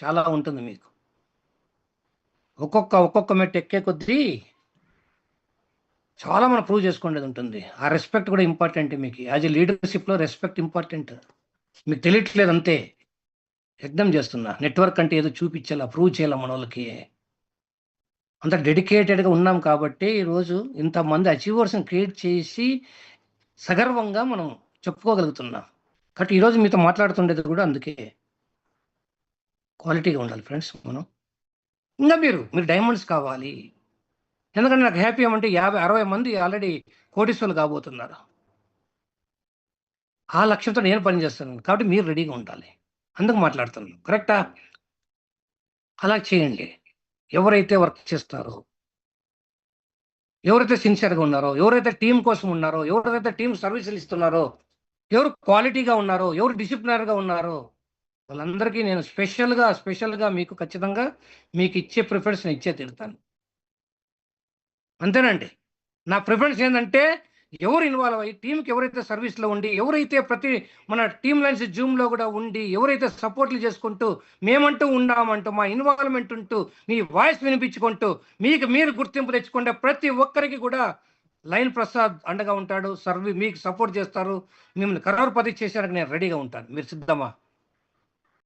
చాలా ఉంటుంది మీకు. ఒక్కొక్క మెట్టు ఎక్కే కొద్దీ చాలా మనం ప్రూవ్ చేసుకునేది ఉంటుంది. ఆ రెస్పెక్ట్ కూడా ఇంపార్టెంట్ మీకు. యాజ్ ఎ లీడర్‌షిప్‌లో రెస్పెక్ట్ ఇంపార్టెంట్. మీకు తెలియట్లేదు అంతే. ఎగ్దమ్ చేస్తున్నా. నెట్వర్క్ అంటే ఏదో చూపించాలా, ప్రూవ్ చేయాలా మనోళ్ళకి. అంత డెడికేటెడ్‌గా ఉన్నాం కాబట్టి ఈరోజు ఇంతమంది అచీవర్స్‌ని క్రియేట్ చేసి సగర్వంగా మనం చెప్పుకోగలుగుతున్నాం. కాబట్టి ఈరోజు మీతో మాట్లాడుతుండేది కూడా అందుకే. క్వాలిటీగా ఉండాలి ఫ్రెండ్స్ మనం. ఇంగా మీరు డైమండ్స్ కావాలి. ఎందుకంటే నాకు హ్యాపీ ఏమంటే 50, 60 మంది ఆల్రెడీ కోటీశ్వరులు కాబోతున్నారు. ఆ లక్ష్యంతో నేను పని చేస్తున్నాను. కాబట్టి మీరు రెడీగా ఉండాలి. అందుకు మాట్లాడుతున్నాను. కరెక్టా? అలా చేయండి. ఎవరైతే వర్క్ చేస్తారో, ఎవరైతే సిన్సియర్‌గా ఉన్నారో, ఎవరైతే టీమ్ కోసం ఉన్నారో, ఎవరైతే టీమ్ సర్వీసులు ఇస్తున్నారో, ఎవరు క్వాలిటీగా ఉన్నారో, ఎవరు డిసిప్లినర్‌గా ఉన్నారో, వాళ్ళందరికీ నేను స్పెషల్‌గా మీకు ఖచ్చితంగా మీకిచ్చే ప్రిఫరెన్స్ నేను ఇచ్చే తీరుతాను. అంతేనండి. నా ప్రిఫరెన్స్ ఏందంటే ఎవరు ఇన్వాల్వ్ అయ్యి టీమ్‌కి ఎవరైతే సర్వీస్‌లో ఉండి, ఎవరైతే మన టీమ్ లైన్స్ జూమ్‌లో గూడా ఉండి, ఎవరైతే సపోర్ట్‌లు చేసుకుంటూ, మేమంటూ ఉన్నామంటూ, మా ఇన్వాల్వ్‌మెంట్ ఉంటూ, మీ వాయిస్ వినిపించుకుంటూ, మీకు మీరు గుర్తింపు తెచ్చుకుంటే ప్రతి ఒక్కరికి కూడా లయన్ ప్రసాద్ అండగా ఉంటాడు. మీకు సపోర్ట్ చేస్తారు. మిమ్మల్ని కరోర్పతి చేసేందుకు నేను రెడీగా ఉంటాను. మీరు సిద్ధమా?